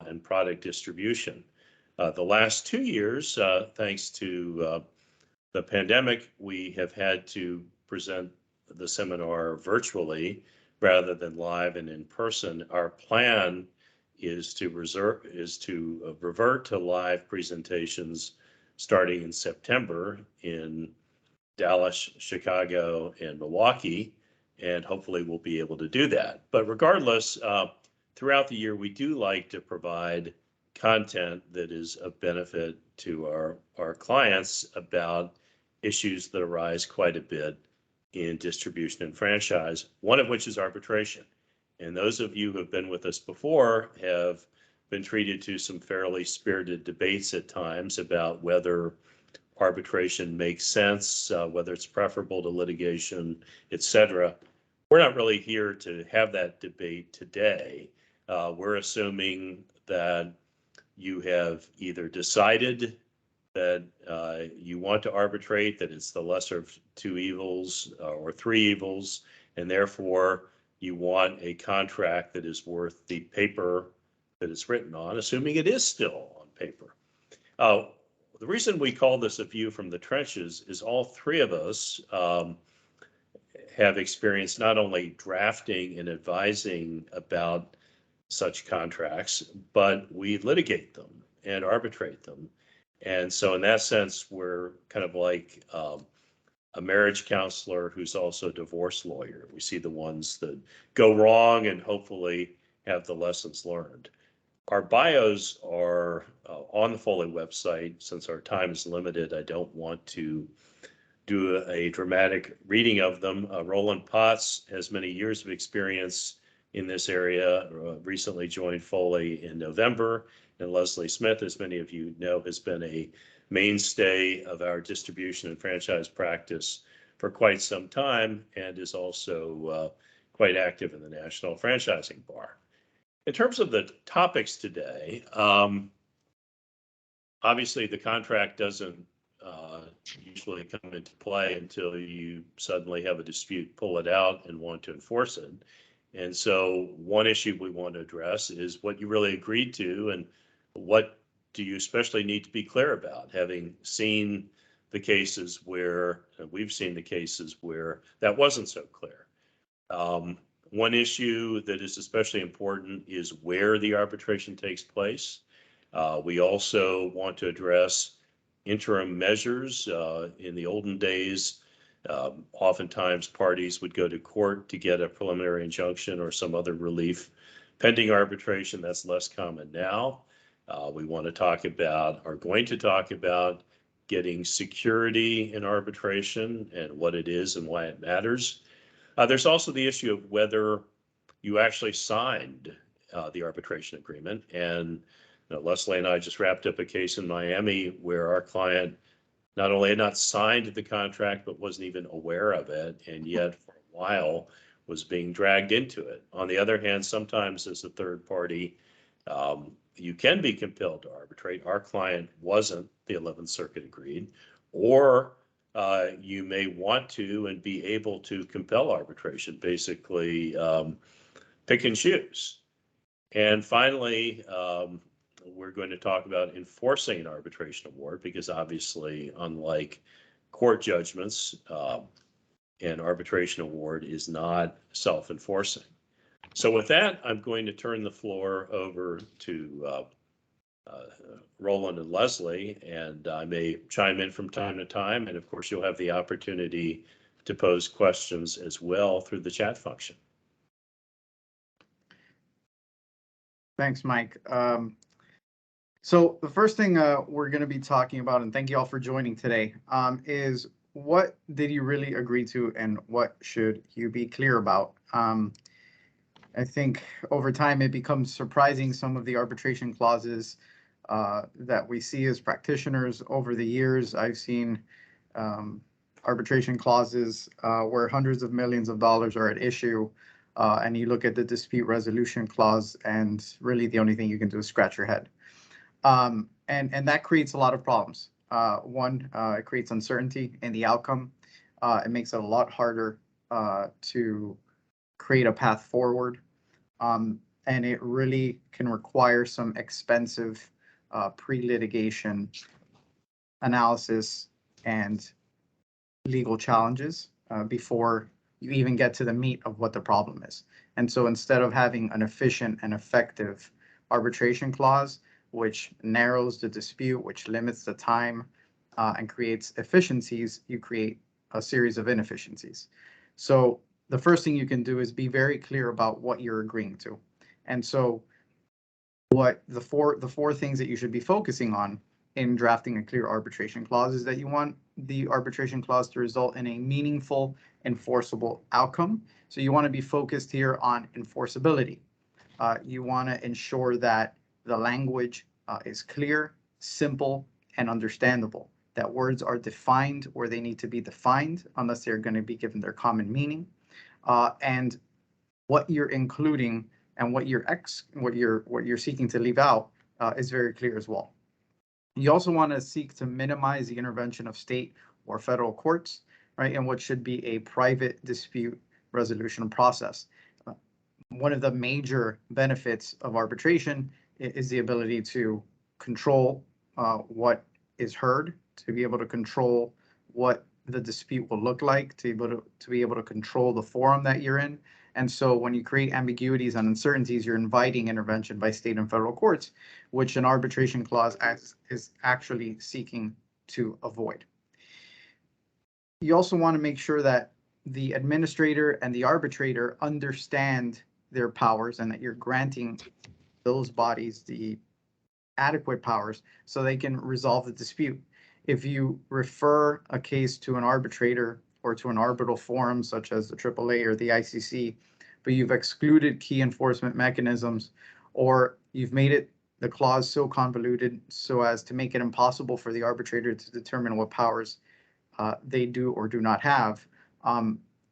and product distribution. The last 2 years, thanks to the pandemic, we have had to present the seminar virtually rather than live and in person. Our plan is to revert to live presentations starting in September in Dallas, Chicago, and Milwaukee, and hopefully we'll be able to do that. But regardless, throughout the year, we do like to provide content that is of benefit to our clients about issues that arise quite a bit in distribution and franchise, one of which is arbitration. And those of you who have been with us before have been treated to some fairly spirited debates at times about whether arbitration makes sense, whether it's preferable to litigation, et cetera. We're not really here to have that debate today. We're assuming that you have either decided that you want to arbitrate, that it's the lesser of two evils or three evils, and therefore you want a contract that is worth the paper that it's written on, assuming it is still on paper. The reason we call this a view from the trenches is all three of us have experienced not only drafting and advising about such contracts, but we litigate them and arbitrate them. And so in that sense, we're kind of like a marriage counselor who's also a divorce lawyer. We see the ones that go wrong and hopefully have the lessons learned. Our bios are on the Foley website. Since our time is limited, I don't want to do a dramatic reading of them. Roland Potts has many years of experience in this area, recently joined Foley in November. And Leslie Smith, as many of you know, has been a mainstay of our distribution and franchise practice for quite some time and is also quite active in the National Franchising Bar. In terms of the topics today, obviously the contract doesn't usually come into play until you suddenly have a dispute, pull it out, and want to enforce it. And so one issue we want to address is what you really agreed to and what do you especially need to be clear about, having seen the cases where, we've seen the cases where that wasn't so clear. One issue that is especially important is where the arbitration takes place. We also want to address interim measures. In the olden days, oftentimes parties would go to court to get a preliminary injunction or some other relief pending arbitration. That's less common now. We want to talk about, are going to talk about getting security in arbitration and what it is and why it matters. There's also the issue of whether you actually signed the arbitration agreement. And Leslie and I just wrapped up a case in Miami where our client not only had not signed the contract, but wasn't even aware of it, and yet for a while was being dragged into it. On the other hand, sometimes as a third party, you can be compelled to arbitrate. Our client wasn't, the 11th Circuit agreed, or you may want to and be able to compel arbitration, basically pick and choose. And finally, we're going to talk about enforcing an arbitration award because obviously, unlike court judgments, an arbitration award is not self-enforcing. So with that, I'm going to turn the floor over to Roland and Leslie, and I may chime in from time to time. And of course, you'll have the opportunity to pose questions as well through the chat function. Thanks, Mike. So the first thing we're going to be talking about, and thank you all for joining today, is what did you really agree to and what should you be clear about? I think over time it becomes surprising some of the arbitration clauses that we see as practitioners. Over the years, I've seen arbitration clauses where hundreds of millions of dollars are at issue, and you look at the dispute resolution clause, and really the only thing you can do is scratch your head. And that creates a lot of problems. One, it creates uncertainty in the outcome. It makes it a lot harder to create a path forward. And and it really can require some expensive pre-litigation analysis and legal challenges before you even get to the meat of what the problem is. And so instead of having an efficient and effective arbitration clause, which narrows the dispute, which limits the time and creates efficiencies, you create a series of inefficiencies. So the first thing you can do is be very clear about what you're agreeing to. And so what the four things that you should be focusing on in drafting a clear arbitration clause is that you want the arbitration clause to result in a meaningful, enforceable outcome. So you want to be focused here on enforceability. You want to ensure that the language is clear, simple, and understandable, that words are defined where they need to be defined unless they're going to be given their common meaning, and what you're including and what you're seeking to leave out is very clear as well. You also want to seek to minimize the intervention of state or federal courts, right, in what should be a private dispute resolution process. One of the major benefits of arbitration is the ability to control what is heard, to be able to control what the dispute will look like, to be able to control the forum that you're in. And so when you create ambiguities and uncertainties, you're inviting intervention by state and federal courts, which an arbitration clause is actually seeking to avoid. You also want to make sure that the administrator and the arbitrator understand their powers and that you're granting those bodies the adequate powers so they can resolve the dispute. If you refer a case to an arbitrator or to an arbitral forum such as the AAA or the ICC, but you've excluded key enforcement mechanisms, or you've made the clause so convoluted so as to make it impossible for the arbitrator to determine what powers they do or do not have,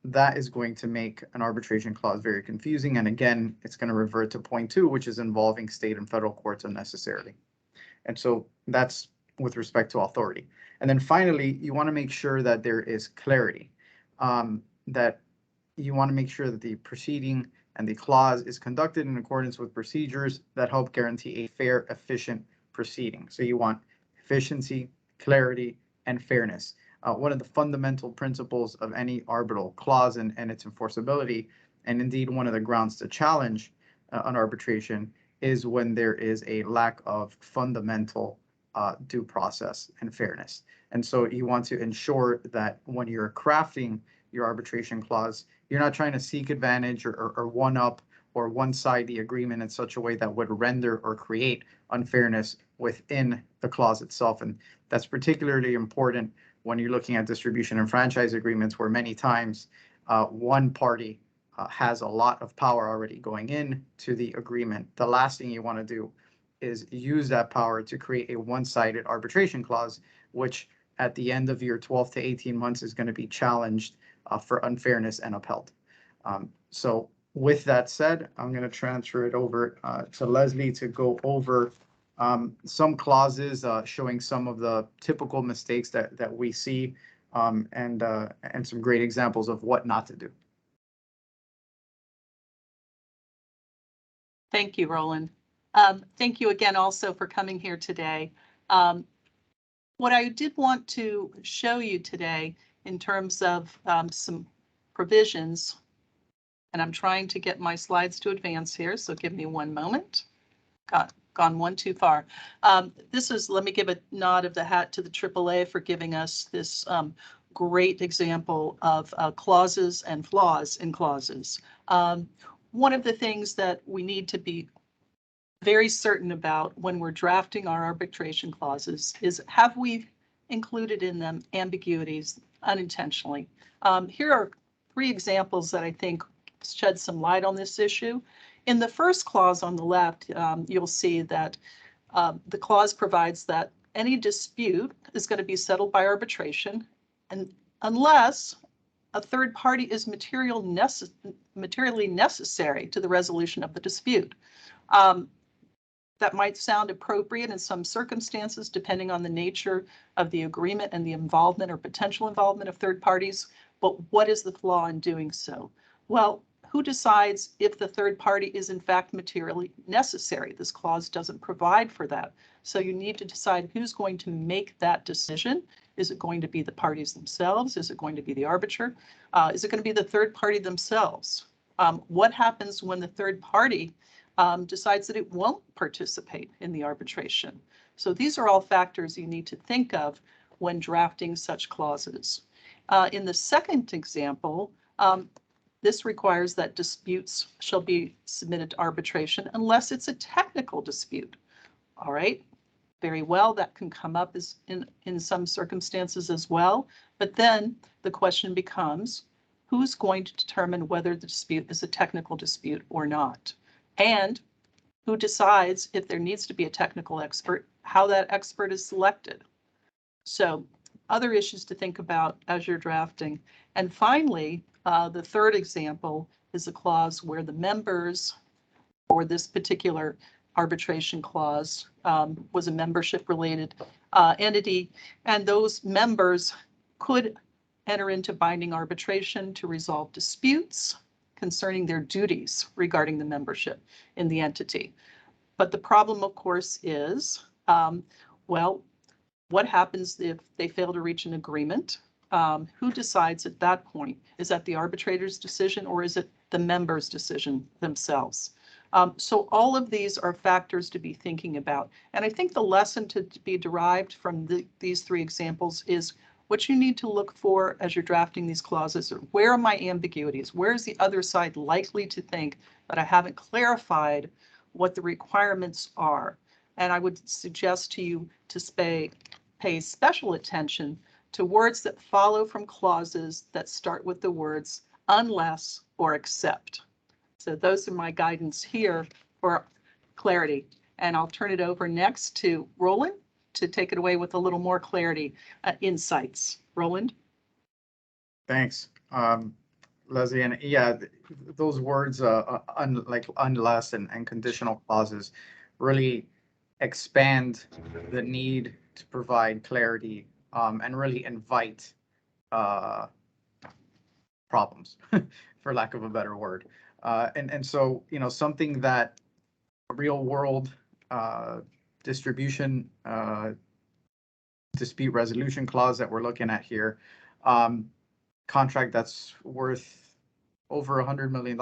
that is going to make an arbitration clause very confusing. And again, it's going to revert to point 2, which is involving state and federal courts unnecessarily. And so that's with respect to authority. And then finally, you want to make sure that there is clarity, that you want to make sure that the proceeding and the clause is conducted in accordance with procedures that help guarantee a fair, efficient proceeding. So you want efficiency, clarity, and fairness. One of the fundamental principles of any arbitral clause and its enforceability, and indeed one of the grounds to challenge an arbitration, is when there is a lack of fundamental due process and fairness. And so you want to ensure that when you're crafting your arbitration clause, you're not trying to seek advantage or one-up or one-side the agreement in such a way that would render or create unfairness within the clause itself. And that's particularly important when you're looking at distribution and franchise agreements, where many times one party has a lot of power already going in to the agreement. The last thing you want to do is use that power to create a one-sided arbitration clause, which at the end of your 12 to 18 months is going to be challenged for unfairness and upheld. So with that said, I'm going to transfer it over to Leslie to go over some clauses showing some of the typical mistakes that we see and some great examples of what not to do. Thank you, Roland. Thank you again also for coming here today. What I did want to show you today in terms of some provisions, and I'm trying to get my slides to advance here, so give me one moment. Gone one too far. This is, let me give a nod of the hat to the AAA for giving us this great example of clauses and flaws in clauses. One of the things that we need to be very certain about when we're drafting our arbitration clauses is, have we included in them ambiguities unintentionally? Here are 3 examples that I think shed some light on this issue. In the first clause on the left, you'll see that the clause provides that any dispute is going to be settled by arbitration, and unless a third party is materially necessary to the resolution of the dispute. That might sound appropriate in some circumstances, depending on the nature of the agreement and the involvement or potential involvement of third parties. But what is the flaw in doing so? Well, who decides if the third party is in fact materially necessary? This clause doesn't provide for that. So you need to decide who's going to make that decision. Is it going to be the parties themselves? Is it going to be the arbiter? Is it going to be the third party themselves? What happens when the third party decides that it won't participate in the arbitration? So these are all factors you need to think of when drafting such clauses. In the second example, this requires that disputes shall be submitted to arbitration unless it's a technical dispute. All right, very well, that can come up as in some circumstances as well. But then the question becomes, who's going to determine whether the dispute is a technical dispute or not? And who decides if there needs to be a technical expert, how that expert is selected? So other issues to think about as you're drafting. And finally, the third example is a clause where the members for this particular arbitration clause was a membership related entity, and those members could enter into binding arbitration to resolve disputes concerning their duties regarding the membership in the entity. But the problem, of course, is, well, what happens if they fail to reach an agreement? Who decides at that point? Is that the arbitrator's decision or is it the members' decision themselves? So all of these are factors to be thinking about. And I think the lesson to be derived from these three examples is what you need to look for as you're drafting these clauses. Or where are my ambiguities? Where is the other side likely to think that I haven't clarified what the requirements are? And I would suggest to you to pay special attention to words that follow from clauses that start with the words unless or except. So those are my guidance here for clarity. And I'll turn it over next to Roland to take it away with a little more clarity, insights. Roland? Thanks, Leslie. And yeah, those words, like unless and conditional clauses, really expand the need to provide clarity and really invite problems, for lack of a better word. And so, you know, something that real world distribution dispute resolution clause that we're looking at here, contract that's worth over $100 million,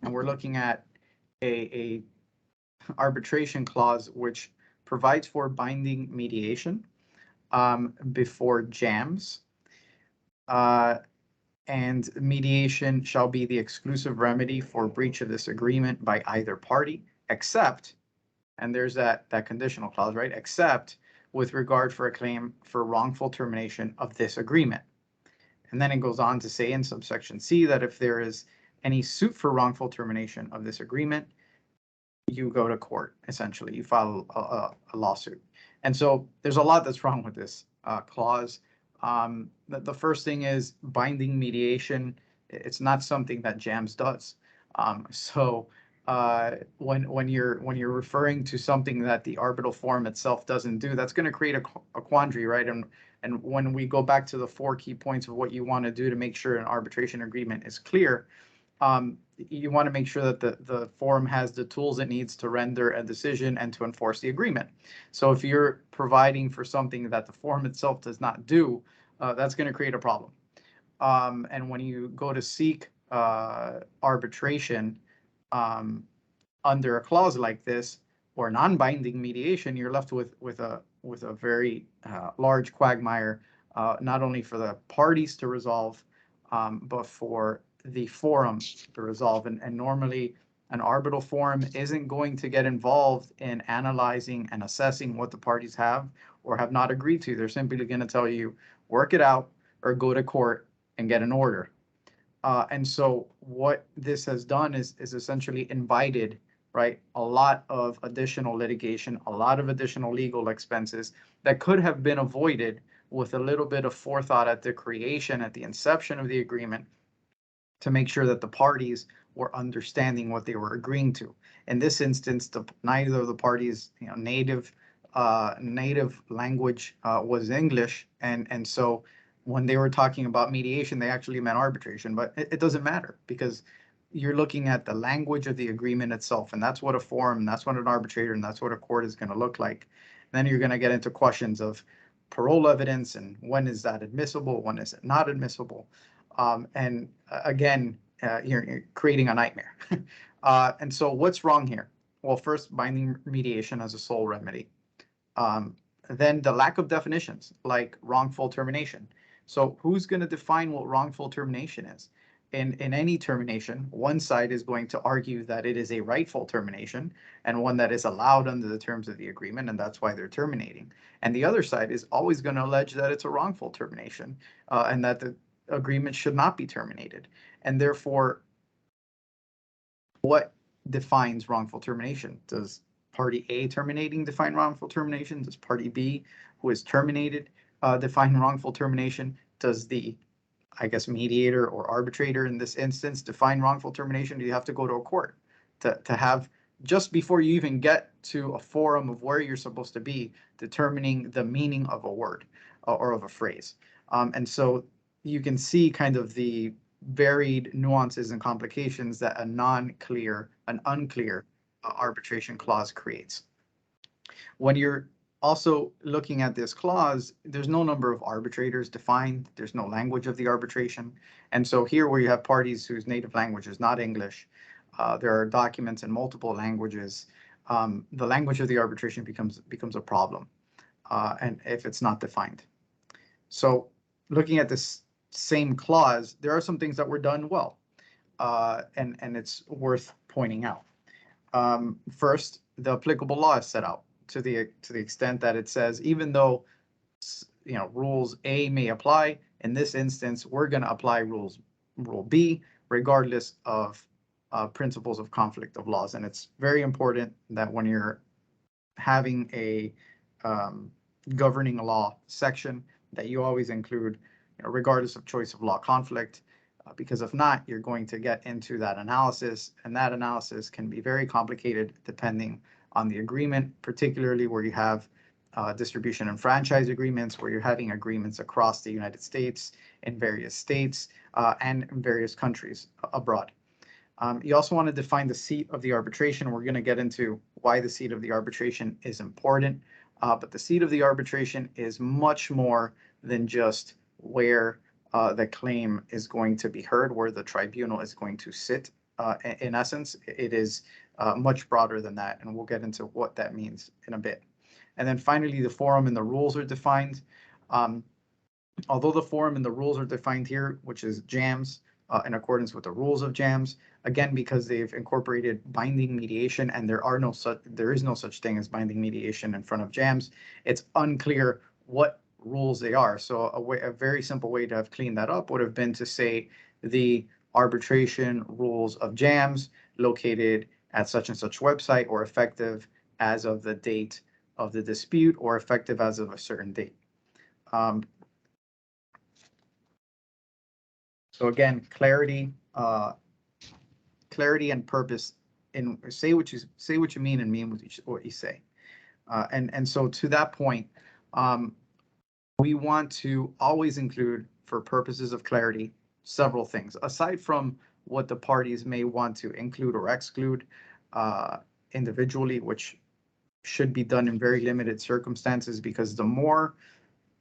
and we're looking at a arbitration clause which provides for binding mediation before jams, and mediation shall be the exclusive remedy for breach of this agreement by either party, except, and there's that conditional clause, right? Except with regard for a claim for wrongful termination of this agreement. And then it goes on to say in subsection C that if there is any suit for wrongful termination of this agreement, you go to court, essentially. You file a lawsuit. And so there's a lot that's wrong with this clause. The first thing is binding mediation. It's not something that JAMS does. So when you're referring to something that the arbitral forum itself doesn't do, that's going to create a quandary, right? And when we go back to the 4 key points of what you want to do to make sure an arbitration agreement is clear, you want to make sure that the forum has the tools it needs to render a decision and to enforce the agreement. So if you're providing for something that the forum itself does not do, that's going to create a problem. And when you go to seek arbitration under a clause like this or non-binding mediation, you're left with a very large quagmire, not only for the parties to resolve, but for the forum to resolve. And normally an arbitral forum isn't going to get involved in analyzing and assessing what the parties have or have not agreed to. They're simply going to tell you, work it out or go to court and get an order. And so what this has done is essentially invited, right, a lot of additional litigation, a lot of additional legal expenses that could have been avoided with a little bit of forethought at the creation, at the inception of the agreement, to make sure that the parties were understanding what they were agreeing to. In this instance, neither of the parties, you know, native language was English, and so when they were talking about mediation, they actually meant arbitration. But it doesn't matter because you're looking at the language of the agreement itself, and that's what a forum, that's what an arbitrator, and that's what a court is going to look like. Then you're going to get into questions of parole evidence and when is that admissible, when is it not admissible. And again, you're creating a nightmare. And so what's wrong here? Well, first, binding mediation as a sole remedy. Then the lack of definitions, like wrongful termination. So who's going to define what wrongful termination is? In any termination, one side is going to argue that it is a rightful termination and one that is allowed under the terms of the agreement, and that's why they're terminating. And the other side is always going to allege that it's a wrongful termination and that the agreement should not be terminated. And therefore, what defines wrongful termination? Does party A terminating define wrongful termination? Does party B, who is terminated, define wrongful termination? Does the, I guess, mediator or arbitrator in this instance define wrongful termination? Do you have to go to a court to have, just before you even get to a forum of where you're supposed to be, determining the meaning of a word or of a phrase? And so you can see kind of the varied nuances and complications that an unclear arbitration clause creates. When you're also looking at this clause, there's no number of arbitrators defined. There's no language of the arbitration. And so here where you have parties whose native language is not English, there are documents in multiple languages, the language of the arbitration becomes a problem, and if it's not defined. So looking at this same clause, there are some things that were done well, and it's worth pointing out. First, the applicable law is set out to the extent that it says, even though rules A may apply, in this instance we're going to apply rule B regardless of principles of conflict of laws. And it's very important that when you're having a governing law section, that you always include regardless of choice of law conflict, because if not, you're going to get into that analysis, and that analysis can be very complicated depending on the agreement, particularly where you have distribution and franchise agreements, where you're having agreements across the United States, in various states, and in various countries abroad. You also want to define the seat of the arbitration. We're going to get into why the seat of the arbitration is important, but the seat of the arbitration is much more than just where the claim is going to be heard, where the tribunal is going to sit. In essence, it is much broader than that, and we'll get into what that means in a bit. And then finally, the forum and the rules are defined. Although the forum and the rules are defined here, which is JAMS, in accordance with the rules of JAMS, again, because they've incorporated binding mediation, and there is no such thing as binding mediation in front of JAMS, it's unclear what rules they are. So a very simple way to have cleaned that up would have been to say the arbitration rules of JAMS located at such and such website, or effective as of the date of the dispute, or effective as of a certain date. So again, clarity and purpose, and say what you mean and mean what you say. And so to that point, we want to always include, for purposes of clarity, several things aside from what the parties may want to include or exclude individually, which should be done in very limited circumstances, because the more,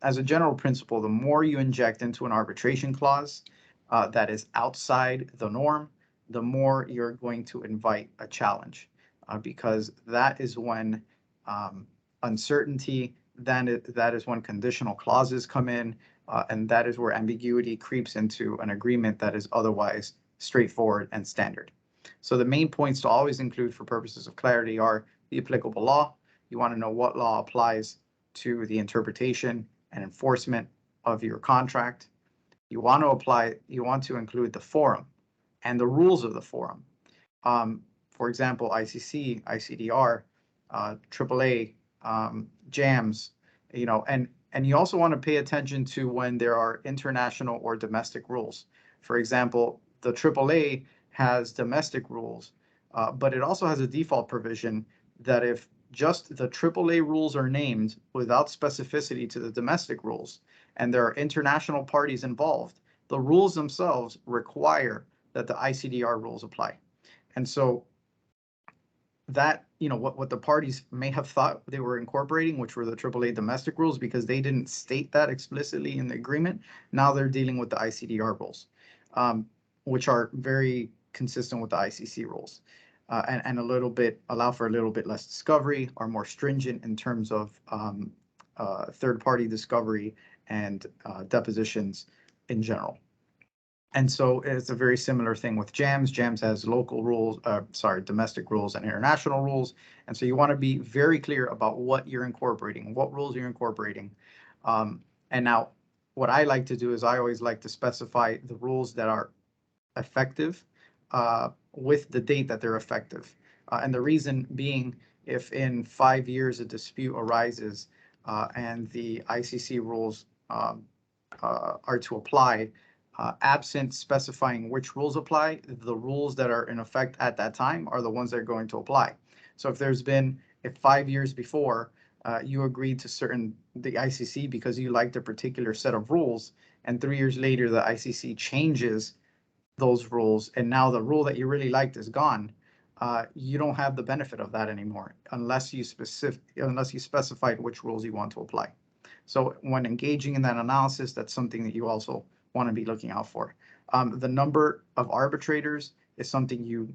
as a general principle, the more you inject into an arbitration clause that is outside the norm, the more you're going to invite a challenge, because that is when uncertainty, that is when conditional clauses come in, and that is where ambiguity creeps into an agreement that is otherwise straightforward and standard. So the main points to always include for purposes of clarity are the applicable law. You want to know what law applies to the interpretation and enforcement of your contract. You want to include the forum and the rules of the forum. For example, ICC, ICDR, AAA, JAMS, and you also want to pay attention to when there are international or domestic rules. For example, the AAA has domestic rules, but it also has a default provision that if just the AAA rules are named without specificity to the domestic rules, and there are international parties involved, the rules themselves require that the ICDR rules apply. And so that, what the parties may have thought they were incorporating, which were the AAA domestic rules, because they didn't state that explicitly in the agreement, now they're dealing with the ICDR rules, which are very consistent with the ICC rules, and allow for a little bit less discovery, are more stringent in terms of third-party discovery and depositions in general. And so it's a very similar thing with JAMS. JAMS has local rules, domestic rules and international rules. And so you want to be very clear about what you're incorporating, what rules you're incorporating. And now what I like to do is I always like to specify the rules that are effective with the date that they're effective. And the reason being, if in 5 years a dispute arises and the ICC rules are to apply, absent specifying which rules apply, the rules that are in effect at that time are the ones that are going to apply. So if 5 years before you agreed to the ICC because you liked a particular set of rules, and 3 years later the ICC changes those rules, and now the rule that you really liked is gone, you don't have the benefit of that anymore unless you specified which rules you want to apply. So when engaging in that analysis, that's something that you also want to be looking out for. The number of arbitrators is something you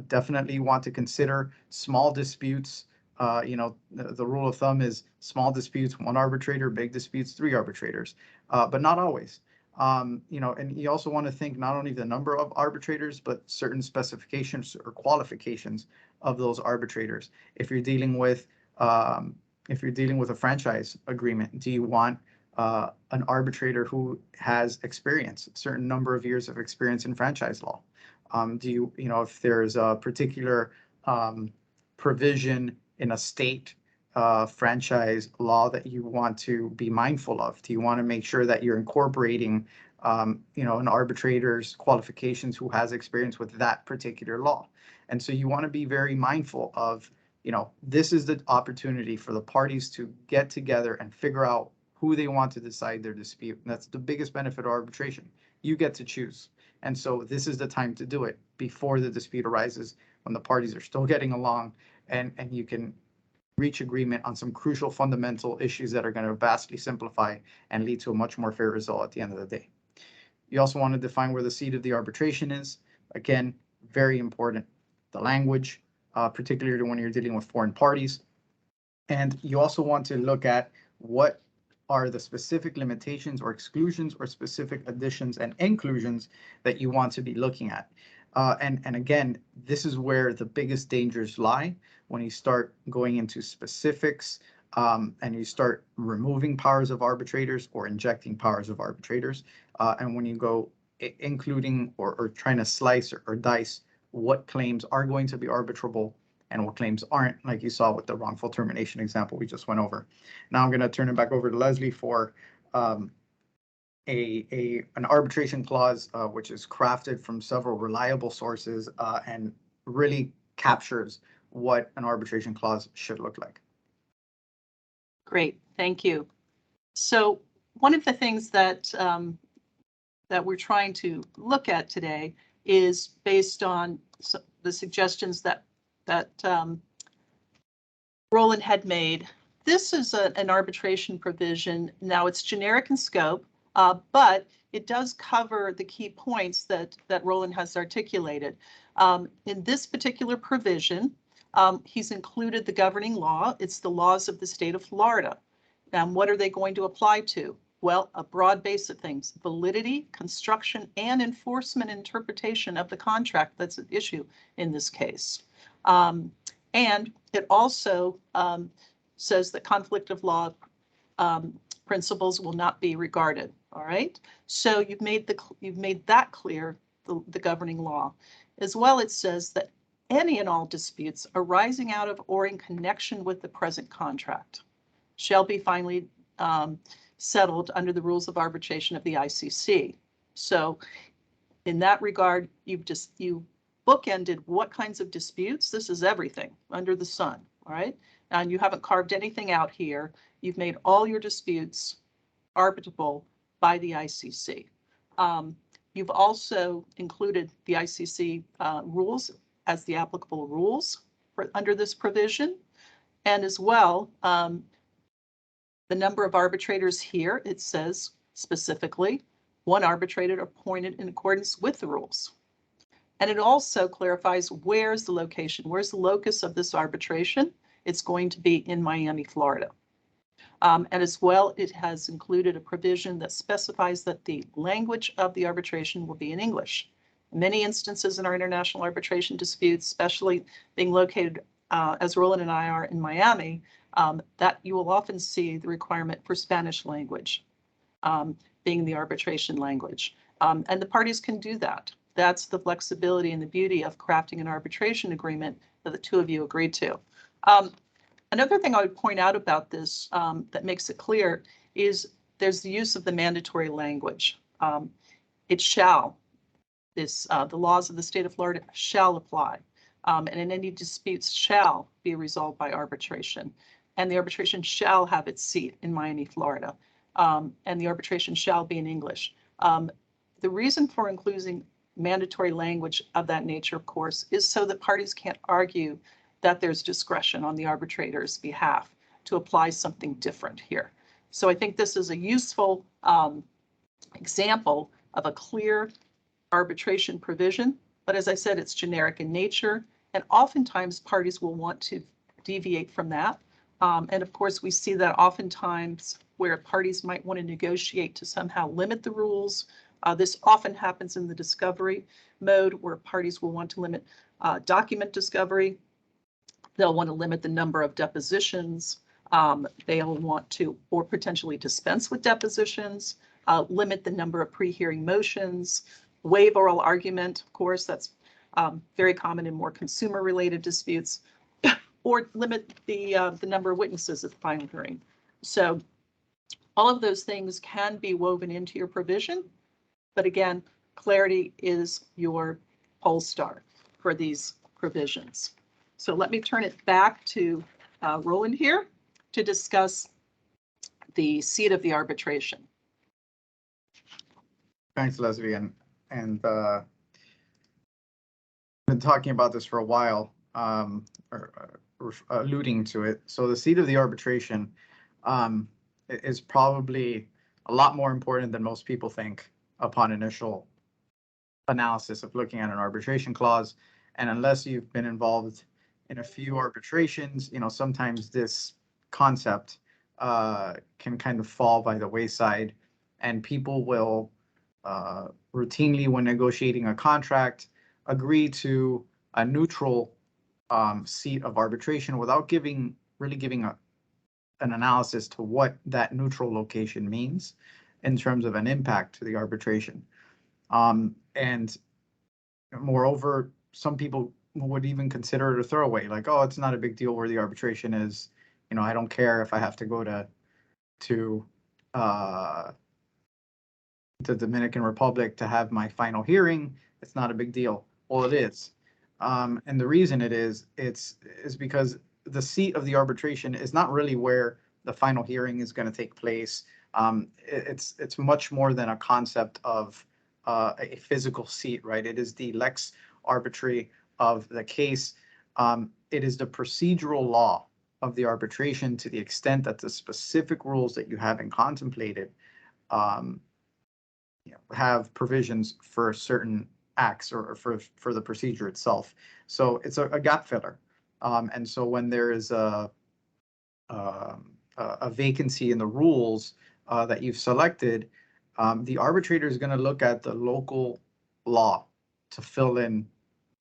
definitely want to consider. Small disputes, the rule of thumb is small disputes, 1 arbitrator, big disputes, 3 arbitrators, but not always. And you also want to think not only the number of arbitrators, but certain specifications or qualifications of those arbitrators. If you're dealing with a franchise agreement, do you want an arbitrator who has experience, a certain number of years of experience in franchise law? If there's a particular provision in a state franchise law that you want to be mindful of, do you want to make sure that you're incorporating, an arbitrator's qualifications who has experience with that particular law? And so you want to be very mindful of, this is the opportunity for the parties to get together and figure out who they want to decide their dispute. And that's the biggest benefit of arbitration. You get to choose. And so this is the time to do it before the dispute arises, when the parties are still getting along, and you can reach agreement on some crucial fundamental issues that are going to vastly simplify and lead to a much more fair result at the end of the day. You also want to define where the seat of the arbitration is. Again, very important. The language, particularly when you're dealing with foreign parties. And you also want to look at what are the specific limitations or exclusions or specific additions and inclusions that you want to be looking at. And again, this is where the biggest dangers lie, when you start going into specifics and you start removing powers of arbitrators or injecting powers of arbitrators. And when you go including or trying to slice or dice what claims are going to be arbitrable and what claims aren't, like you saw with the wrongful termination example we just went over. Now I'm going to turn it back over to Leslie for an arbitration clause which is crafted from several reliable sources and really captures what an arbitration clause should look like. Great, thank you. So one of the things that that we're trying to look at today is based on the suggestions that Roland had made. This is an arbitration provision. Now it's generic in scope, but it does cover the key points that Roland has articulated. In this particular provision, he's included the governing law. It's the laws of the state of Florida. And what are they going to apply to? Well, a broad base of things: validity, construction, and enforcement interpretation of the contract that's at issue in this case. And it also says that conflict of law principles will not be regarded. All right. So you've made that clear, the governing law. As well, it says that any and all disputes arising out of or in connection with the present contract shall be finally settled under the rules of arbitration of the ICC. So in that regard, you bookended what kinds of disputes. This is everything under the sun, all right? And you haven't carved anything out here. You've made all your disputes arbitrable by the ICC. You've also included the ICC rules as the applicable rules under this provision. And as well, the number of arbitrators here, it says specifically, one arbitrator appointed in accordance with the rules. And it also clarifies where's the location, where's the locus of this arbitration. It's going to be in Miami, Florida. And as well, it has included a provision that specifies that the language of the arbitration will be in English. In many instances in our international arbitration disputes, especially being located as Roland and I are in Miami, that you will often see the requirement for Spanish language being the arbitration language. And the parties can do that. That's the flexibility and the beauty of crafting an arbitration agreement that the two of you agreed to. Another thing I would point out about this that makes it clear is there's the use of the mandatory language. It shall, the laws of the state of Florida shall apply. And in any disputes shall be resolved by arbitration. And the arbitration shall have its seat in Miami, Florida. And the arbitration shall be in English. The reason for including mandatory language of that nature, of course, is so that parties can't argue that there's discretion on the arbitrator's behalf to apply something different here. So I think this is a useful example of a clear arbitration provision. But as I said, it's generic in nature, and oftentimes parties will want to deviate from that. And of course, we see that oftentimes where parties might want to negotiate to somehow limit the rules. This often happens in the discovery mode where parties will want to limit document discovery. They'll want to limit the number of depositions. They'll want to, or potentially dispense with depositions, limit the number of pre-hearing motions, waive oral argument. Of course, that's very common in more consumer-related disputes, or limit the number of witnesses at the final hearing. So all of those things can be woven into your provision. But again, clarity is your pole star for these provisions. So let me turn it back to Roland here to discuss the seat of the arbitration. Thanks, Leslie. And been talking about this for a while, or alluding to it. So the seat of the arbitration is probably a lot more important than most people think upon initial analysis of looking at an arbitration clause. And unless you've been involved in a few arbitrations, you know, sometimes this concept can kind of fall by the wayside, and people will routinely, when negotiating a contract, agree to a neutral seat of arbitration without really giving an analysis to what that neutral location means in terms of an impact to the arbitration. And moreover, some people would even consider it a throwaway, like, oh, it's not a big deal where the arbitration is. You know, I don't care if I have to go to the Dominican Republic to have my final hearing. It's not a big deal. Well, it is. And the reason it is because the seat of the arbitration is not really where the final hearing is going to take place. It's much more than a concept of a physical seat, right? It is the lex arbitri of the case. It is the procedural law of the arbitration to the extent that the specific rules that you haven't contemplated have provisions for certain acts or for the procedure itself. So it's a gap filler. And so when there is a vacancy in the rules that you've selected, the arbitrator is going to look at the local law to fill in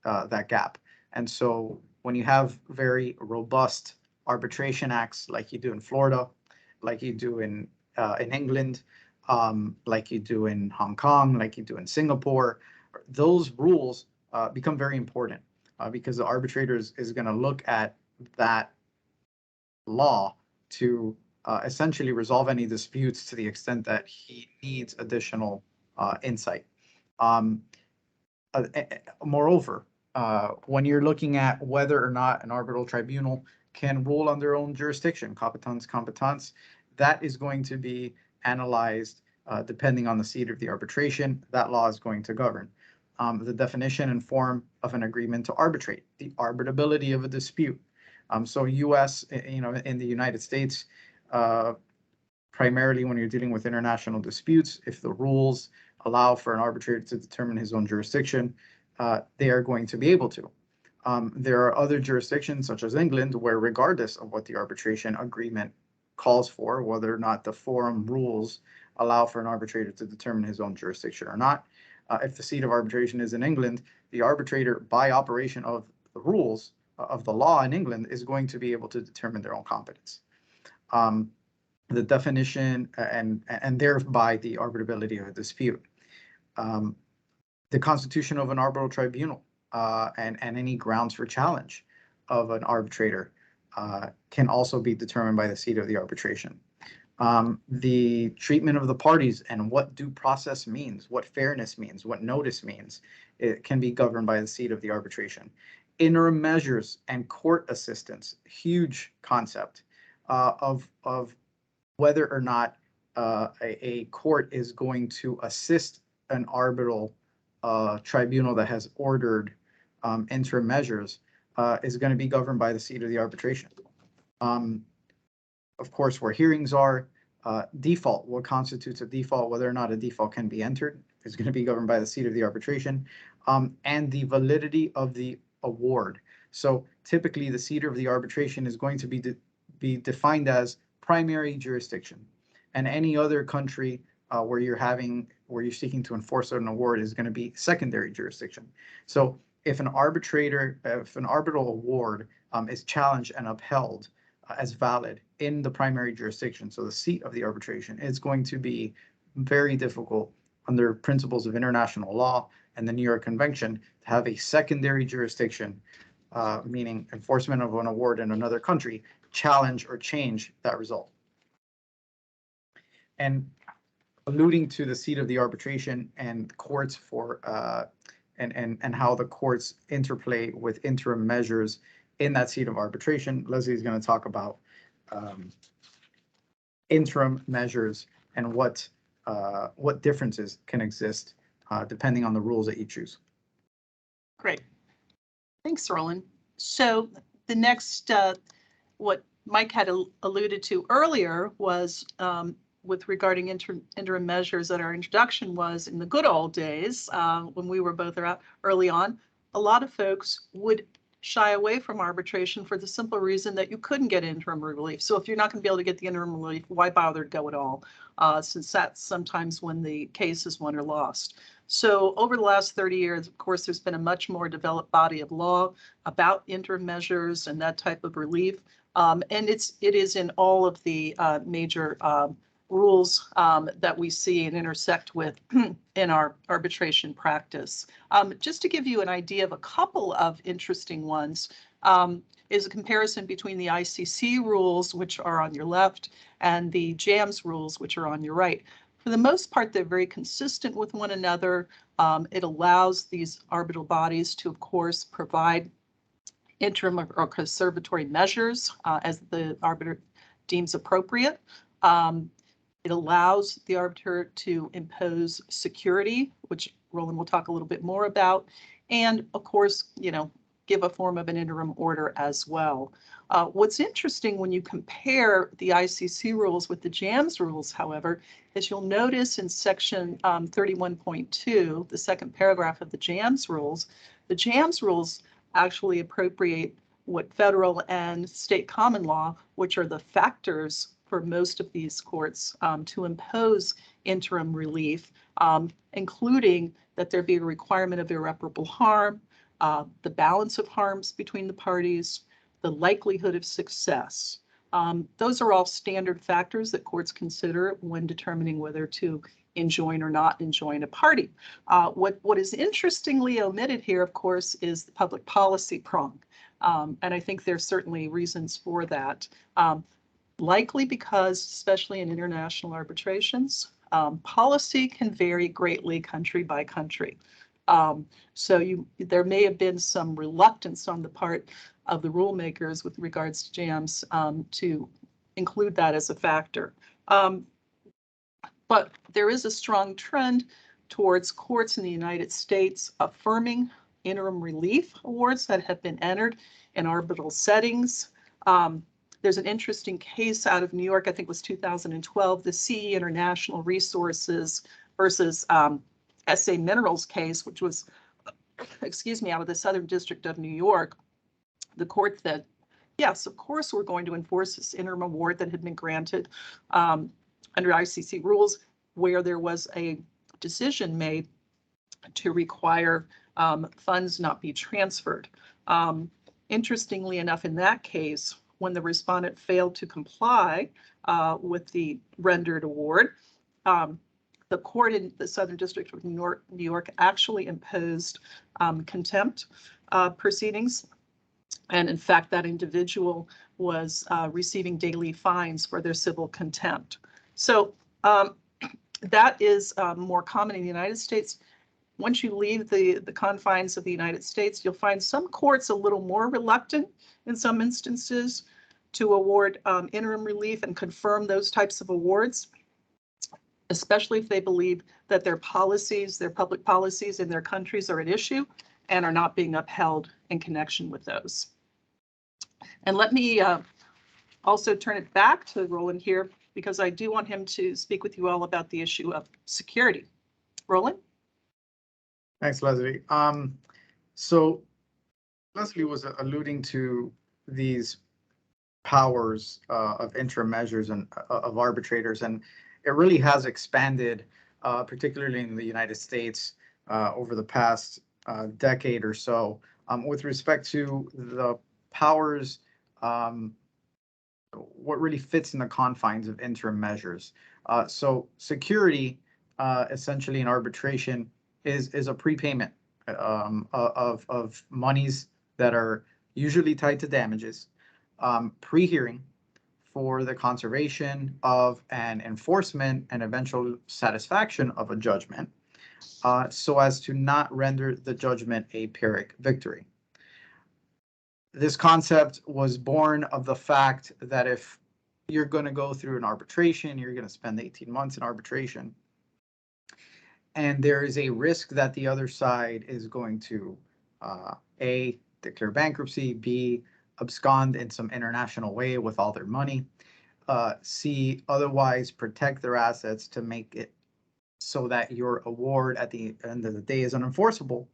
that gap. And so when you have very robust arbitration acts like you do in Florida, like you do in England, like you do in Hong Kong, like you do in Singapore, those rules become very important because the arbitrator is going to look at that law to essentially resolve any disputes to the extent that he needs additional insight. Moreover, when you're looking at whether or not an arbitral tribunal can rule on their own jurisdiction, competence, that is going to be analyzed depending on the seat of the arbitration, that law is going to govern. The definition and form of an agreement to arbitrate, the arbitrability of a dispute. So U.S., in the United States, primarily when you're dealing with international disputes, if the rules allow for an arbitrator to determine his own jurisdiction, they are going to be able to. There are other jurisdictions, such as England, where regardless of what the arbitration agreement calls for, whether or not the forum rules allow for an arbitrator to determine his own jurisdiction or not, if the seat of arbitration is in England, the arbitrator, by operation of the rules of the law in England, is going to be able to determine their own competence. The definition and thereby the arbitrability of a dispute. The constitution of an arbitral tribunal and any grounds for challenge of an arbitrator can also be determined by the seat of the arbitration. The treatment of the parties and what due process means, what fairness means, what notice means, it can be governed by the seat of the arbitration. Interim measures and court assistance, huge concept of whether or not a court is going to assist an arbitral tribunal that has ordered interim measures is going to be governed by the seat of the arbitration. Of course, where hearings are, default, what constitutes a default, whether or not a default can be entered, is going to be governed by the seat of the arbitration, and the validity of the award. So typically the seat of the arbitration is going to be defined as primary jurisdiction, and any other country where you're seeking to enforce an award is going to be secondary jurisdiction. So if an arbitral award is challenged and upheld as valid in the primary jurisdiction, so the seat of the arbitration, is going to be very difficult under principles of international law and the New York Convention to have a secondary jurisdiction, meaning enforcement of an award in another country, challenge or change that result. And alluding to the seat of the arbitration and courts for and how the courts interplay with interim measures in that seat of arbitration, Leslie is going to talk about interim measures and what differences can exist depending on the rules that you choose. Great. Thanks, Roland. So the next, what Mike had alluded to earlier was with regarding interim measures, that our introduction was in the good old days when we were both early on, a lot of folks would shy away from arbitration for the simple reason that you couldn't get interim relief. So if you're not going to be able to get the interim relief, why bother to go at all? Since that's sometimes when the case is won or lost. So over the last 30 years, of course, there's been a much more developed body of law about interim measures and that type of relief. And it is in all of the major rules that we see and intersect with in our arbitration practice. Just to give you an idea of a couple of interesting ones, is a comparison between the ICC rules, which are on your left, and the JAMS rules, which are on your right. For the most part, they're very consistent with one another. It allows these arbitral bodies to, of course, provide interim or conservatory measures as the arbiter deems appropriate. It allows the arbiter to impose security, which Roland will talk a little bit more about, and of course, give a form of an interim order as well. What's interesting when you compare the ICC rules with the JAMS rules, however, is you'll notice in section 31.2, the second paragraph of the JAMS rules actually appropriate what federal and state common law, which are the factors for most of these courts to impose interim relief, including that there be a requirement of irreparable harm, the balance of harms between the parties, the likelihood of success. Those are all standard factors that courts consider when determining whether to enjoin or not enjoin a party. What is interestingly omitted here, of course, is the public policy prong. And I think there's certainly reasons for that. Likely because, especially in international arbitrations, policy can vary greatly country by country. So there may have been some reluctance on the part of the rule makers with regards to JAMS to include that as a factor. But there is a strong trend towards courts in the United States affirming interim relief awards that have been entered in arbitral settings. There's an interesting case out of New York, I think it was 2012, the CE International Resources versus SA Minerals case, which was, excuse me, out of the Southern District of New York. The court said, yes, of course, we're going to enforce this interim award that had been granted under ICC rules, where there was a decision made to require funds not be transferred. Interestingly enough, in that case, when the respondent failed to comply with the rendered award, the court in the Southern District of New York actually imposed contempt proceedings. And in fact, that individual was receiving daily fines for their civil contempt. So that is more common in the United States. Once you leave the confines of the United States, you'll find some courts a little more reluctant in some instances to award interim relief and confirm those types of awards, especially if they believe that their policies, their public policies in their countries are at issue and are not being upheld in connection with those. And let me also turn it back to Roland here, because I do want him to speak with you all about the issue of security. Roland? Thanks, Leslie. So Leslie was alluding to these powers of interim measures and of arbitrators, and it really has expanded, particularly in the United States, over the past decade or so, with respect to the powers, what really fits in the confines of interim measures. So security, essentially in arbitration, is a prepayment of monies that are usually tied to damages, pre-hearing, for the conservation of an enforcement and eventual satisfaction of a judgment, so as to not render the judgment a Pyrrhic victory. This concept was born of the fact that if you're going to go through an arbitration, you're going to spend 18 months in arbitration, and there is a risk that the other side is going to A, declare bankruptcy, B, abscond in some international way with all their money, C, otherwise protect their assets to make it so that your award at the end of the day is unenforceable.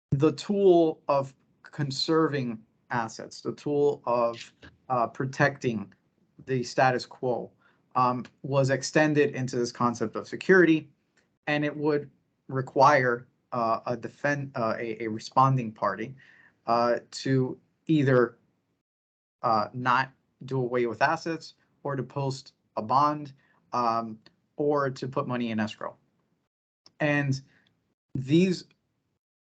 The tool of conserving assets, the tool of protecting the status quo, was extended into this concept of security, and it would require a responding party to either not do away with assets, or to post a bond, or to put money in escrow. And these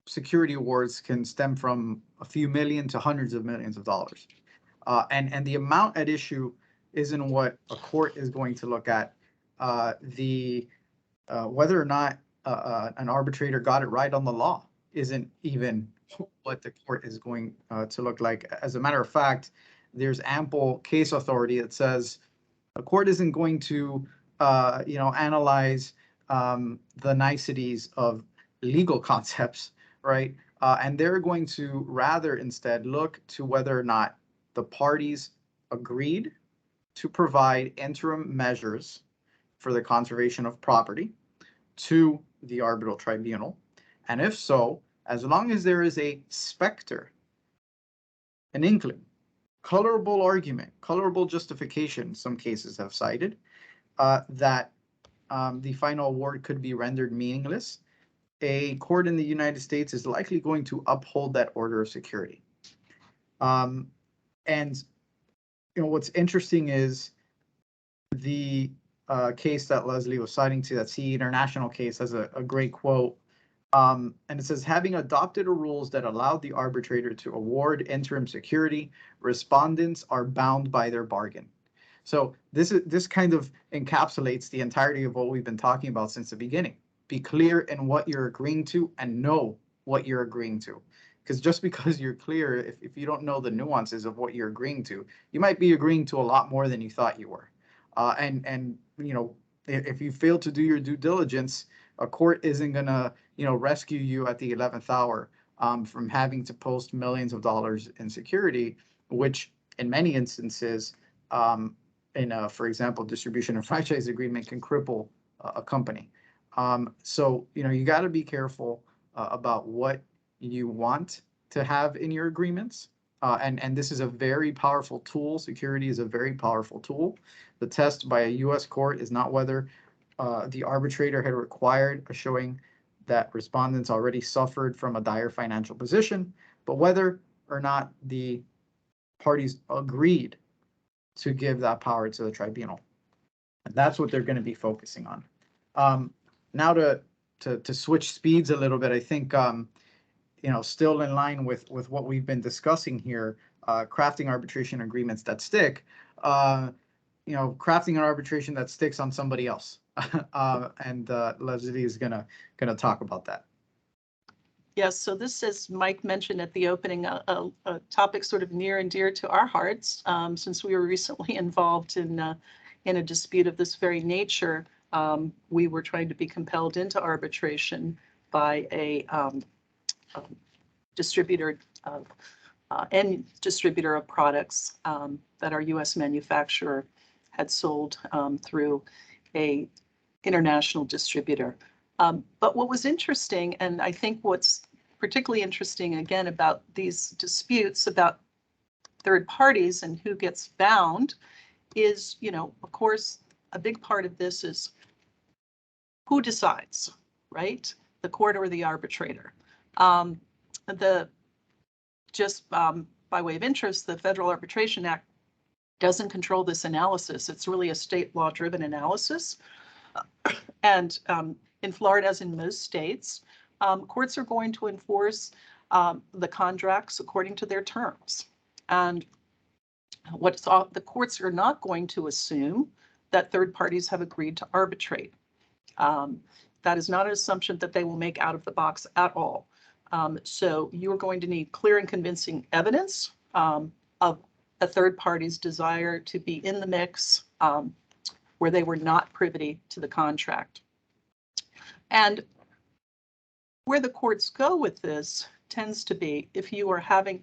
security awards can stem from a few million to hundreds of millions of dollars. And the amount at issue isn't what a court is going to look at. Whether or not an arbitrator got it right on the law isn't even what the court is going to look like. As a matter of fact, there's ample case authority that says a court isn't going to analyze the niceties of legal concepts, right? And they're going to rather instead look to whether or not the parties agreed to provide interim measures for the conservation of property to the arbitral tribunal. And if so, as long as there is a specter, an inkling, colorable argument, colorable justification, some cases have cited, that the final award could be rendered meaningless, a court in the United States is likely going to uphold that order of security. And what's interesting is the case that Leslie was citing to, that CE International case, has a great quote. And it says, having adopted rules that allowed the arbitrator to award interim security, respondents are bound by their bargain. So this kind of encapsulates the entirety of what we've been talking about since the beginning. Be clear in what you're agreeing to and know what you're agreeing to. Because just because you're clear, if you don't know the nuances of what you're agreeing to, you might be agreeing to a lot more than you thought you were. And If you fail to do your due diligence, a court isn't gonna, rescue you at the 11th hour from having to post millions of dollars in security, which in many instances, for example, distribution and franchise agreement can cripple a company. So, you got to be careful about what you want to have in your agreements. And this is a very powerful tool. Security is a very powerful tool. The test by a U.S. court is not whether the arbitrator had required a showing that respondents already suffered from a dire financial position, but whether or not the parties agreed to give that power to the tribunal. And that's what they're going to be focusing on. Now to switch speeds a little bit, I think, still in line with what we've been discussing here, crafting arbitration agreements that stick, crafting an arbitration that sticks on somebody else. And Leslie is gonna talk about that. Yes, so this, as Mike mentioned at the opening, a topic sort of near and dear to our hearts, since we were recently involved in a dispute of this very nature. We were trying to be compelled into arbitration by a distributor of distributor of products that our U.S. manufacturer had sold through a international distributor. But what was interesting, and I think what's particularly interesting again about these disputes about third parties and who gets bound is, of course, a big part of this is who decides, right? The court or the arbitrator. By way of interest, the Federal Arbitration Act doesn't control this analysis. It's really a state law driven analysis. And in Florida, as in most states, courts are going to enforce the contracts according to their terms. And the courts are not going to assume that third parties have agreed to arbitrate. That is not an assumption that they will make out of the box at all. So you're going to need clear and convincing evidence of a third party's desire to be in the mix where they were not privy to the contract. And where the courts go with this tends to be if you are having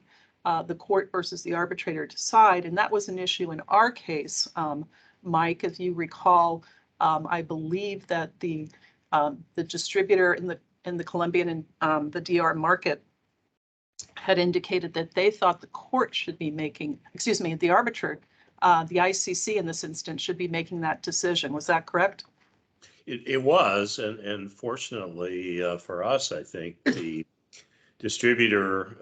the court versus the arbitrator decide, and that was an issue in our case, Mike, if you recall, I believe that the distributor in the Colombian and the DR market had indicated that they thought the court should be making, the arbitrator, the ICC in this instance should be making that decision. Was that correct? It was, and fortunately for us, I think the distributor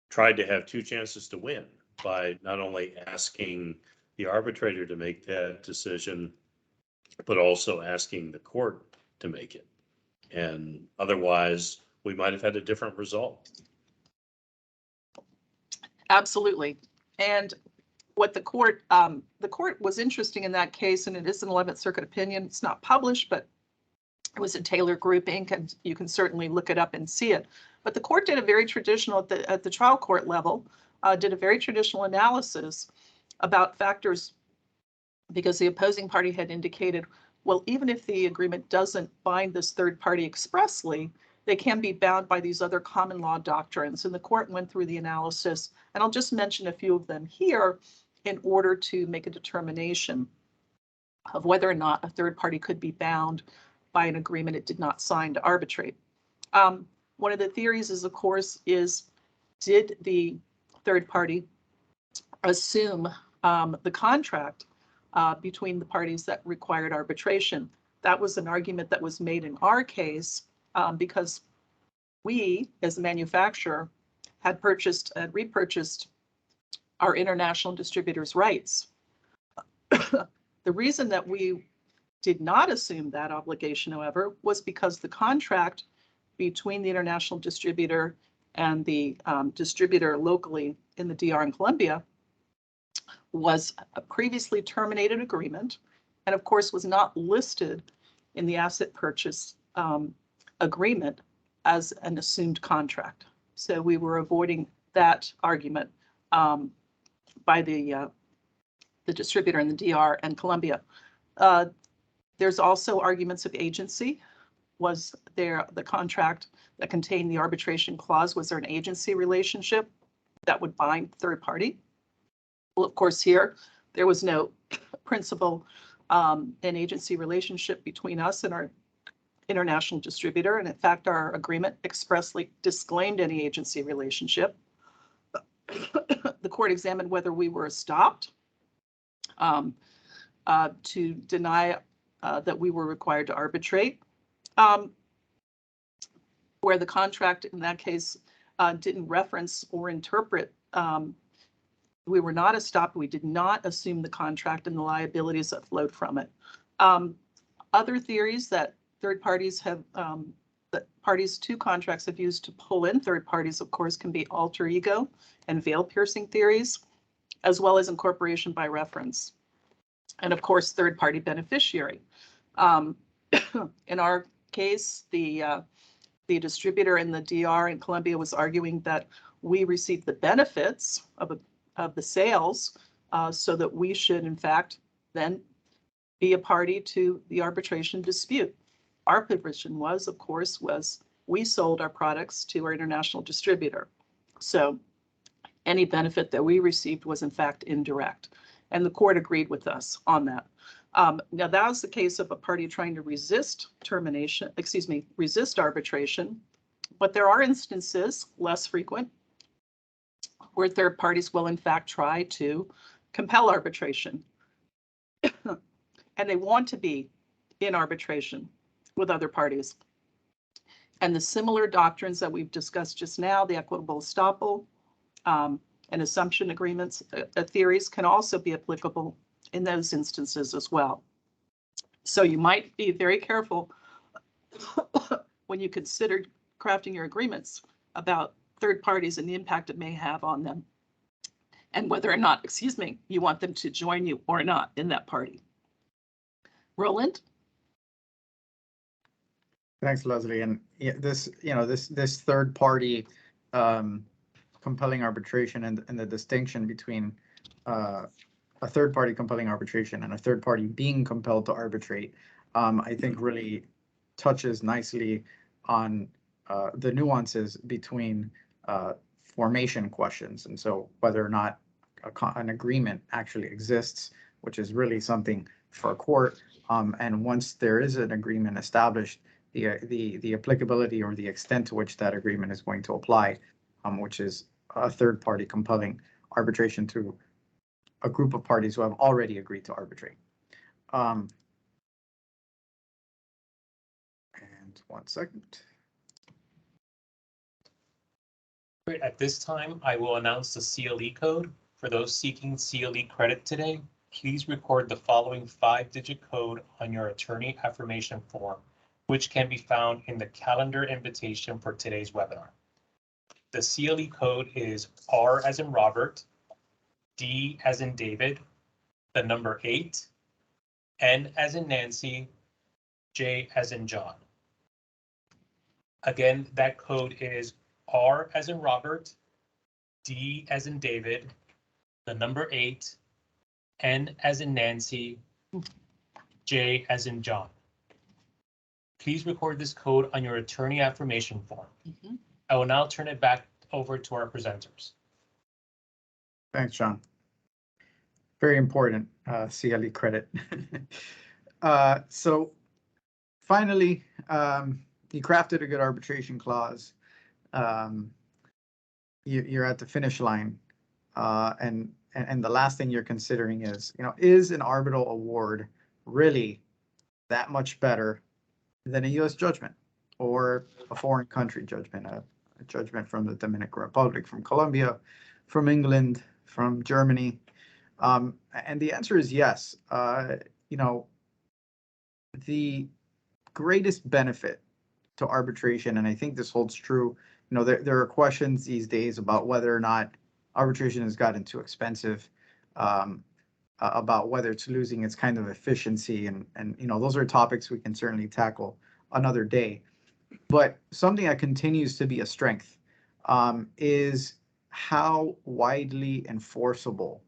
tried to have two chances to win by not only asking the arbitrator to make that decision, but also asking the court to make it. And otherwise, we might have had a different result. Absolutely. And what the court was interesting in that case, and it is an 11th Circuit opinion, it's not published, but it was a Taylor Group Inc., and you can certainly look it up and see it. But the court did a very traditional, at the trial court level, did a very traditional analysis about factors, because the opposing party had indicated, well, even if the agreement doesn't bind this third party expressly, they can be bound by these other common law doctrines. And the court went through the analysis, and I'll just mention a few of them here in order to make a determination of whether or not a third party could be bound by an agreement it did not sign to arbitrate. One of the theories is, of course, did the third party assume the contract between the parties that required arbitration? That was an argument that was made in our case because we, as a manufacturer, had repurchased our international distributors' rights. The reason that we did not assume that obligation, however, was because the contract between the international distributor and the distributor locally in the DR in Colombia was a previously terminated agreement, and of course was not listed in the asset purchase agreement as an assumed contract. So we were avoiding that argument by the distributor in the DR and Colombia. There's also arguments of agency. Was there the contract that contained the arbitration clause? Was there an agency relationship that would bind third party? Well, of course, here there was no principal and agency relationship between us and our international distributor. And in fact, our agreement expressly disclaimed any agency relationship. The court examined whether we were stopped to deny that we were required to arbitrate, where the contract in that case didn't reference or interpret. We were not stopped. We did not assume the contract and the liabilities that flowed from it. Other theories that third parties have, that parties to contracts have used to pull in third parties, of course, can be alter ego and veil piercing theories, as well as incorporation by reference. And of course, third party beneficiary. In our case, the distributor in the DR in Colombia was arguing that we received the benefits of the sales, so that we should in fact then be a party to the arbitration dispute. Our position was, of course, we sold our products to our international distributor. So any benefit that we received was in fact indirect. And the court agreed with us on that. Now that was the case of a party trying to resist arbitration, but there are instances, less frequent, where third parties will in fact try to compel arbitration. And they want to be in arbitration with other parties. And the similar doctrines that we've discussed just now, the equitable estoppel and assumption agreements theories can also be applicable in those instances as well. So you might be very careful when you consider crafting your agreements about third parties and the impact it may have on them, and whether or not, you want them to join you or not in that party. Roland? Thanks, Leslie. And yeah, this third party compelling arbitration and the distinction between a third party compelling arbitration and a third party being compelled to arbitrate, I think really touches nicely on the nuances between formation questions. And so whether or not an agreement actually exists, which is really something for a court. And once there is an agreement established, the applicability or the extent to which that agreement is going to apply, which is a third party compelling arbitration to a group of parties who have already agreed to arbitrate. And 1 second. Great. At this time, I will announce the CLE code. For those seeking CLE credit today, please record the following 5-digit code on your attorney affirmation form, which can be found in the calendar invitation for today's webinar. The CLE code is R as in Robert, D as in David, the number 8, N as in Nancy, J as in John. Again, that code is R as in Robert, D as in David, the number 8, N as in Nancy, J as in John. Please record this code on your attorney affirmation form. I will now turn it back over to our presenters. Thanks, John. Very important CLE credit. So finally, you crafted a good arbitration clause. You're at the finish line, and the last thing you're considering is, is an arbitral award really that much better than a U.S. judgment or a foreign country judgment, a judgment from the Dominican Republic, from Colombia, from England, from Germany? And the answer is yes. The greatest benefit to arbitration, and I think this holds true, there are questions these days about whether or not arbitration has gotten too expensive, about whether it's losing its kind of efficiency, and those are topics we can certainly tackle another day. But something that continues to be a strength is how widely enforceable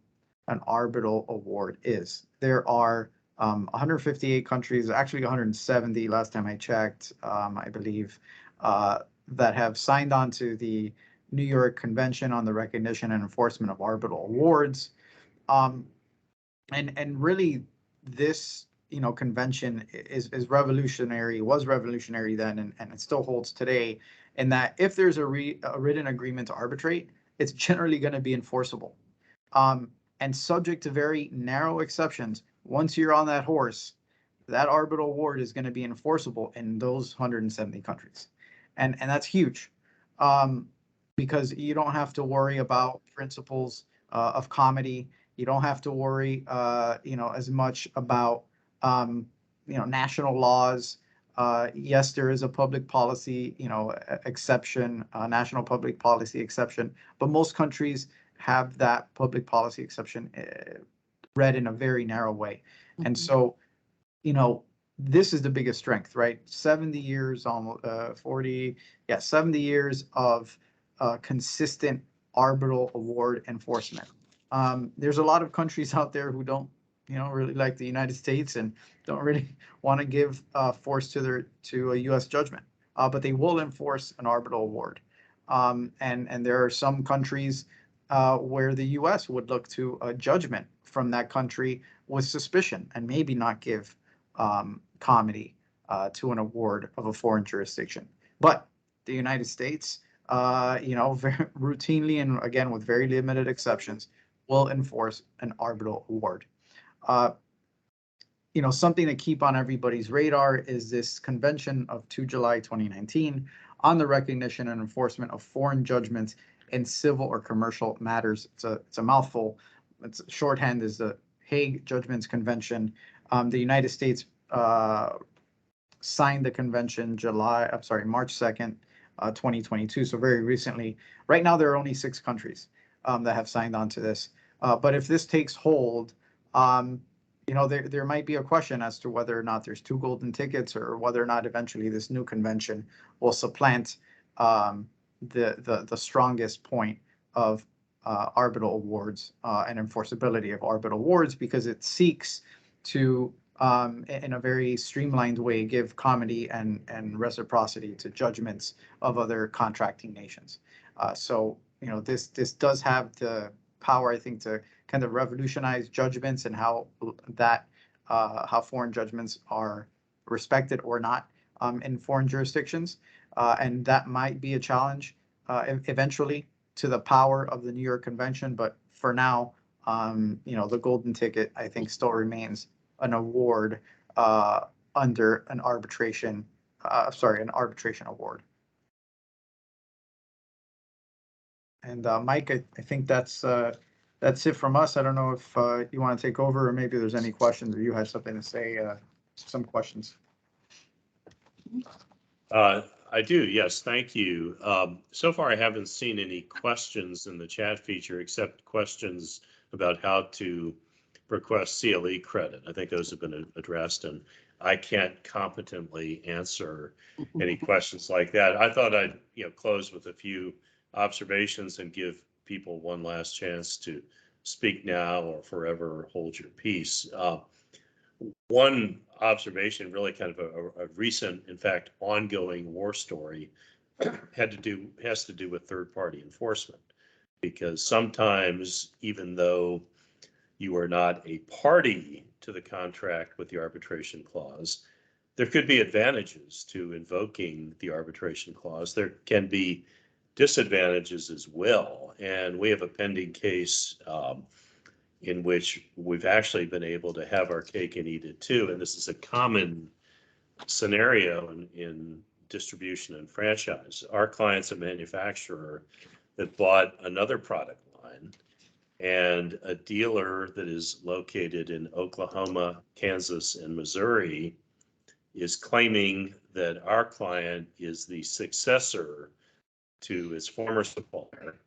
an arbitral award is. There are 158 countries, actually 170 last time I checked, I believe, that have signed on to the New York Convention on the Recognition and Enforcement of Arbitral Awards. And really, this convention is revolutionary, was revolutionary then, and it still holds today, in that if there's a written agreement to arbitrate, it's generally going to be enforceable, and subject to very narrow exceptions. Once you're on that horse, that arbitral award is going to be enforceable in those 170 countries, and that's huge, because you don't have to worry about principles of comity. You don't have to worry, as much about, national laws. Yes, there is a public policy, exception, national public policy exception, but most countries have that public policy exception read in a very narrow way. And so, this is the biggest strength, right? 70 years, almost 40, 70 years of consistent arbitral award enforcement. There's a lot of countries out there who don't, really like the United States and don't really want to give force to a U.S. judgment, but they will enforce an arbitral award. And there are some countries where the U.S. would look to a judgment from that country with suspicion and maybe not give comity to an award of a foreign jurisdiction. But the United States, very routinely, and again with very limited exceptions, will enforce an arbitral award. Something to keep on everybody's radar is this convention of 2 July 2019 on the recognition and enforcement of foreign judgments in civil or commercial matters. It's a mouthful. Its shorthand is the Hague Judgments Convention. The United States signed the convention March 2nd, 2022. So very recently. Right now, there are only 6 countries that have signed on to this. But if this takes hold, there might be a question as to whether or not there's 2 golden tickets, or whether or not eventually this new convention will supplant the strongest point of arbitral awards and enforceability of arbitral awards, because it seeks to, in a very streamlined way, give comity and reciprocity to judgments of other contracting nations. So this does have the power, I think, to kind of revolutionize judgments and how foreign judgments are respected or not in foreign jurisdictions, and that might be a challenge eventually to the power of the New York Convention. But for now, the golden ticket, I think, still remains an award under an arbitration award. And Mike, I think that's it from us. I don't know if you want to take over, or maybe there's any questions, or you have something to say. Some questions. I do, yes, thank you. So far, I haven't seen any questions in the chat feature, except questions about how to request CLE credit. I think those have been addressed, and I can't competently answer any questions like that. I thought I'd close with a few observations and give people one last chance to speak now or forever hold your peace. One observation, really kind of a recent, in fact, ongoing war story, has to do with third-party enforcement, because sometimes, even though you are not a party to the contract with the arbitration clause, there could be advantages to invoking the arbitration clause. There can be disadvantages as well. And we have a pending case in which we've actually been able to have our cake and eat it too. And this is a common scenario in distribution and franchise. Our client's a manufacturer that bought another product line, and a dealer that is located in Oklahoma, Kansas, and Missouri is claiming that our client is the successor to his former supplier,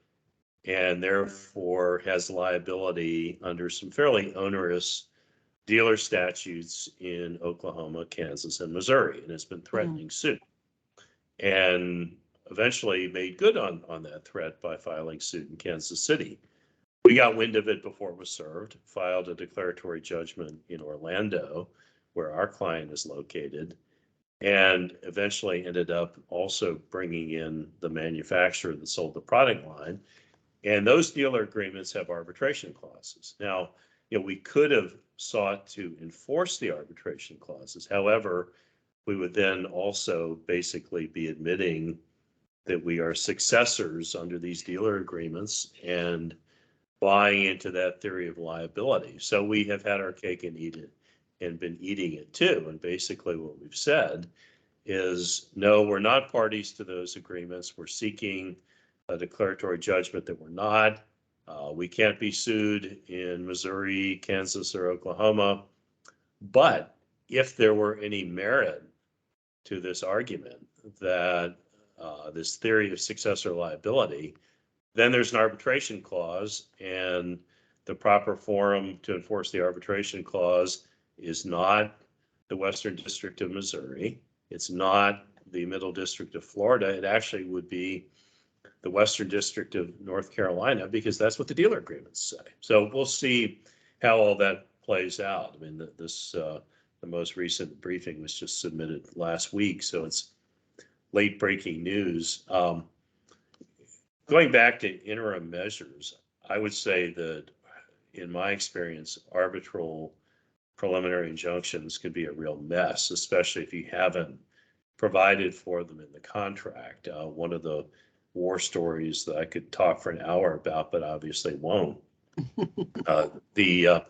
and therefore has liability under some fairly onerous dealer statutes in Oklahoma, Kansas, and Missouri, and has been threatening suit. And eventually made good on that threat by filing suit in Kansas City. We got wind of it before it was served, filed a declaratory judgment in Orlando, where our client is located, and eventually ended up also bringing in the manufacturer that sold the product line. And those dealer agreements have arbitration clauses. Now, we could have sought to enforce the arbitration clauses. However, we would then also basically be admitting that we are successors under these dealer agreements and buying into that theory of liability. So we have had our cake and eat it and been eating it too. And basically what we've said is, no, we're not parties to those agreements. We're seeking a declaratory judgment that we're not. We can't be sued in Missouri, Kansas, or Oklahoma. But if there were any merit to this argument that this theory of successor liability, then there's an arbitration clause, and the proper forum to enforce the arbitration clause is not the Western District of Missouri. It's not the Middle District of Florida. It actually would be the Western District of North Carolina, because that's what the dealer agreements say. So we'll see how all that plays out. I mean, the most recent briefing was just submitted last week, so it's late breaking news. Going back to interim measures, I would say that in my experience, arbitral preliminary injunctions can be a real mess, especially if you haven't provided for them in the contract. One of the war stories that I could talk for an hour about, but obviously won't. The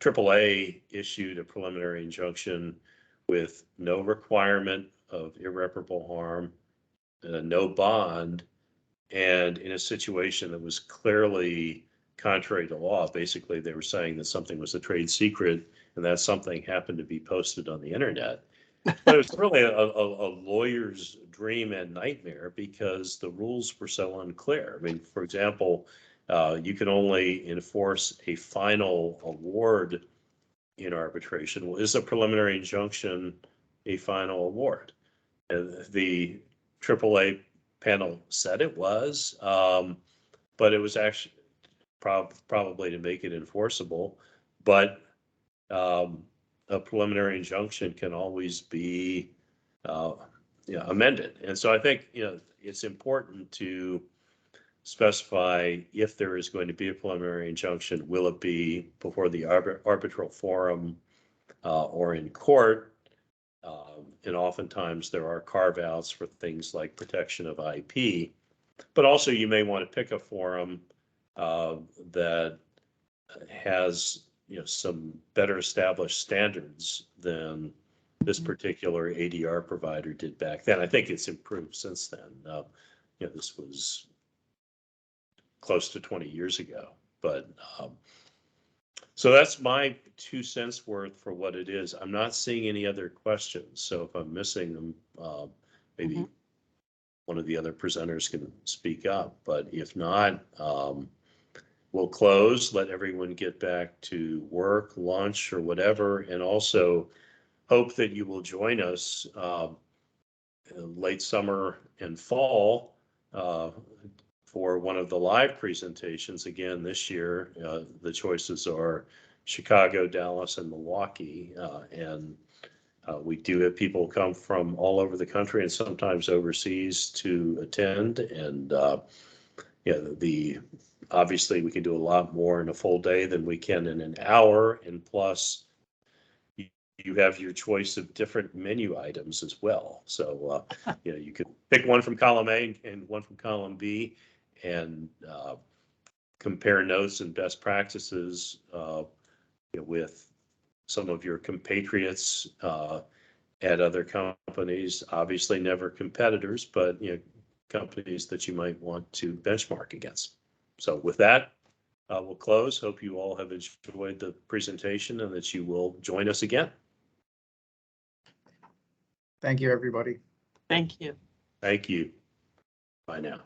AAA issued a preliminary injunction with no requirement of irreparable harm, no bond, and in a situation that was clearly contrary to law. Basically, they were saying that something was a trade secret and that something happened to be posted on the internet. But it was really a lawyer's dream and nightmare because the rules were so unclear. I mean, for example, you can only enforce a final award in arbitration. Well, is a preliminary injunction a final award? The AAA panel said it was, but it was actually probably to make it enforceable. But a preliminary injunction can always be amended. And so I think it's important to specify, if there is going to be a preliminary injunction, will it be before the arbitral forum or in court? And oftentimes there are carve-outs for things like protection of IP, but also you may want to pick a forum that has some better established standards than this particular ADR provider did back then. I think it's improved since then. This was close to 20 years ago, but so that's my 2 cents worth for what it is. I'm not seeing any other questions, so if I'm missing them, maybe one of the other presenters can speak up, but if not, we'll close, let everyone get back to work, lunch, or whatever, and also hope that you will join us late summer and fall for one of the live presentations. Again, this year, the choices are Chicago, Dallas, and Milwaukee. And we do have people come from all over the country and sometimes overseas to attend. And obviously we can do a lot more in a full day than we can in an hour. And plus, you have your choice of different menu items as well. So you could pick one from column A and one from column B, and compare notes and best practices with some of your compatriots at other companies. Obviously never competitors, but companies that you might want to benchmark against. So with that, we'll close. Hope you all have enjoyed the presentation and that you will join us again. Thank you, everybody. Thank you. Thank you. Bye now.